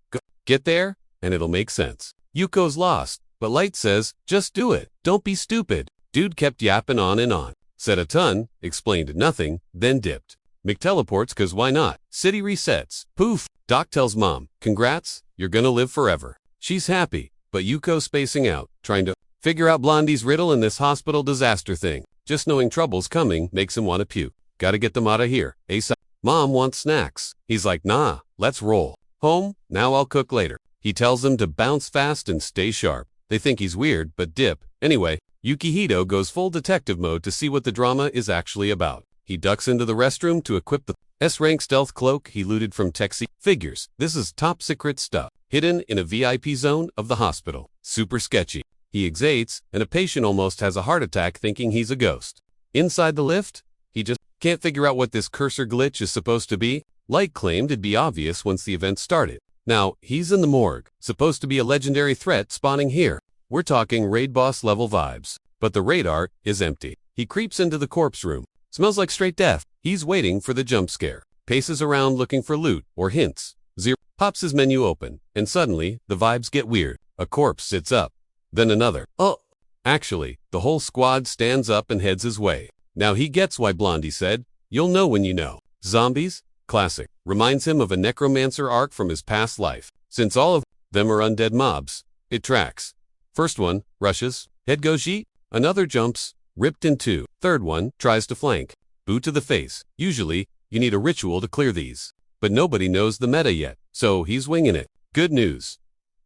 Get there, and it'll make sense. Yuko's lost, but Light says, just do it. Don't be stupid. Dude kept yapping on and on. Said a ton, explained nothing, then dipped. McTeleports cause why not? City resets. Poof. Doc tells Mom, congrats, you're gonna live forever. She's happy, but Yuko's spacing out, trying to figure out Blondie's riddle in this hospital disaster thing. Just knowing trouble's coming makes him want to puke. Gotta get them out of here, ASAP. Mom wants snacks. He's like, nah, let's roll. Home, now I'll cook later. He tells them to bounce fast and stay sharp. They think he's weird, but dip. Anyway, Yukihito goes full detective mode to see what the drama is actually about. He ducks into the restroom to equip the S-rank stealth cloak he looted from Texi. Figures, this is top secret stuff, hidden in a VIP zone of the hospital. Super sketchy. He exits, and a patient almost has a heart attack thinking he's a ghost. Inside the lift, he just can't figure out what this cursor glitch is supposed to be. Light claimed it'd be obvious once the event started. Now, he's in the morgue, supposed to be a legendary threat spawning here. We're talking raid boss level vibes. But the radar is empty. He creeps into the corpse room. Smells like straight death. He's waiting for the jump scare. Paces around looking for loot or hints. Zero. Pops his menu open, and suddenly, the vibes get weird. A corpse sits up. Then another. Oh! Actually, the whole squad stands up and heads his way. Now he gets why Blondie said, "You'll know when you know." Zombies? Classic. Reminds him of a necromancer arc from his past life. Since all of them are undead mobs, it tracks. First one, rushes. Head goes yeet. Another jumps. Ripped in two. Third one, tries to flank. Boot to the face. Usually, you need a ritual to clear these. But nobody knows the meta yet, so he's winging it. Good news.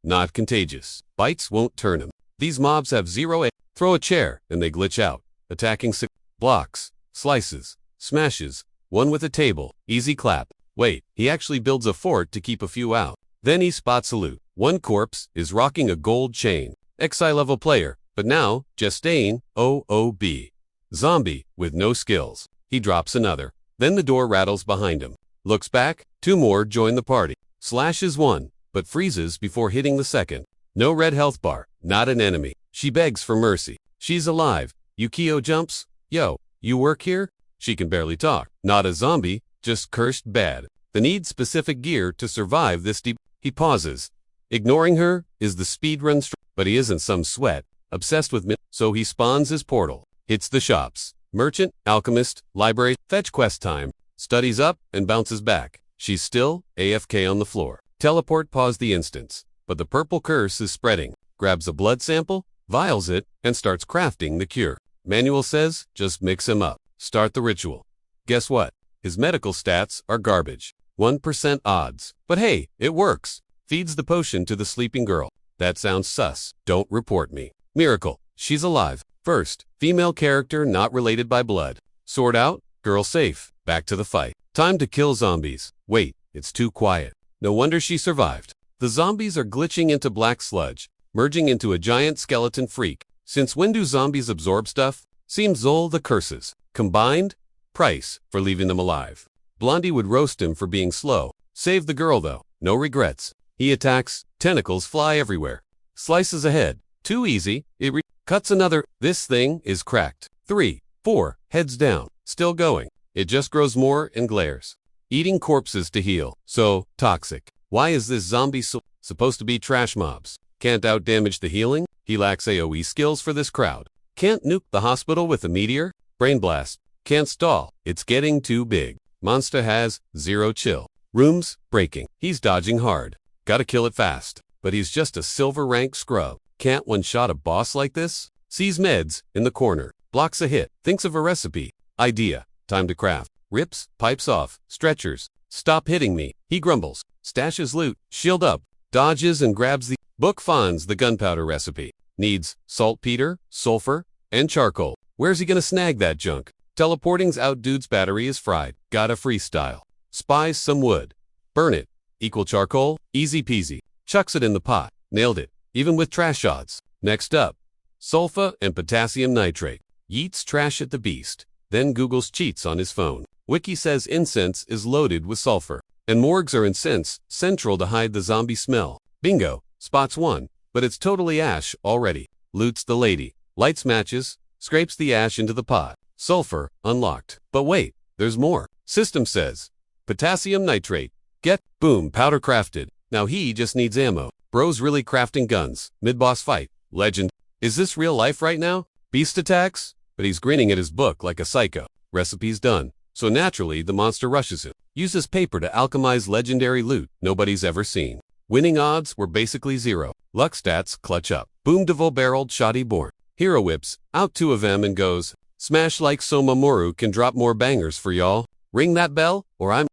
Not contagious. Bites won't turn him. These mobs have zero A. Throw a chair, and they glitch out. Attacking blocks, slices, smashes. One with a table. Easy clap. Wait, he actually builds a fort to keep a few out. Then he spots a loot. One corpse is rocking a gold chain. XI level player, but now, Justine, OOB. Zombie, with no skills. He drops another. Then the door rattles behind him. Looks back, two more join the party. Slashes one, but freezes before hitting the second. No red health bar, not an enemy. She begs for mercy. She's alive. Yukio jumps. Yo, you work here? She can barely talk. Not a zombie, just cursed bad. They need specific gear to survive this deep. He pauses. Ignoring her is the speedrun, but he isn't some sweat, obsessed with so he spawns his portal. Hits the shops. Merchant, alchemist, library, fetch quest time. Studies up and bounces back. She's still AFK on the floor. Teleport pause the instance, but the purple curse is spreading. Grabs a blood sample, vials it, and starts crafting the cure. Manual says, just mix him up. Start the ritual. Guess what? His medical stats are garbage. 1% odds. But hey, it works. Feeds the potion to the sleeping girl. That sounds sus. Don't report me. Miracle. She's alive. First, female character not related by blood. Sword out, girl safe. Back to the fight. Time to kill zombies. Wait, it's too quiet. No wonder she survived. The zombies are glitching into black sludge, merging into a giant skeleton freak. Since when do zombies absorb stuff? Seems Zol the curses. Combined? Price for leaving them alive. Blondie would roast him for being slow. Save the girl though. No regrets. He attacks. Tentacles fly everywhere. Slices ahead. Too easy. It cuts another. This thing is cracked. 3, 4. Heads down. Still going. It just grows more and glares. Eating corpses to heal. So toxic. Why is this zombie supposed to be trash mobs? Can't outdamage the healing? He lacks AoE skills for this crowd. Can't nuke the hospital with a meteor? Brain blast. Can't stall. It's getting too big. Monster has zero chill. Rooms breaking. He's dodging hard. Gotta kill it fast. But he's just a silver rank scrub. Can't one-shot a boss like this? Sees meds in the corner. Blocks a hit. Thinks of a recipe. Idea. Time to craft. Rips. Pipes off. Stretchers. Stop hitting me. He grumbles. Stashes loot. Shield up. Dodges and grabs the book. Finds the gunpowder recipe. Needs saltpeter, sulfur, and charcoal. Where's he gonna snag that junk? Teleporting's out. Dude's battery is fried. Gotta freestyle. Spies some wood. Burn it. Equal charcoal. Easy peasy. Chucks it in the pot. Nailed it. Even with trash odds. Next up. Sulfur and potassium nitrate. Yeets trash at the beast. Then Googles cheats on his phone. Wiki says incense is loaded with sulfur. And morgues are incense, central to hide the zombie smell. Bingo. Spots one. But it's totally ash already. Loots the lady. Lights matches. Scrapes the ash into the pot. Sulfur, unlocked. But wait, there's more. System says. Potassium nitrate. Get, boom, powder crafted. Now he just needs ammo. Bro's really crafting guns. Mid-boss fight. Legend. Is this real life right now? Beast attacks? But he's grinning at his book like a psycho. Recipe's done. So naturally, the monster rushes him. Uses paper to alchemize legendary loot nobody's ever seen. Winning odds were basically zero. Luck stats clutch up. Boom double-barreled shoddy born. Hero whips out two of them and goes, smash like so Mamoru can drop more bangers for y'all. Ring that bell, or I'm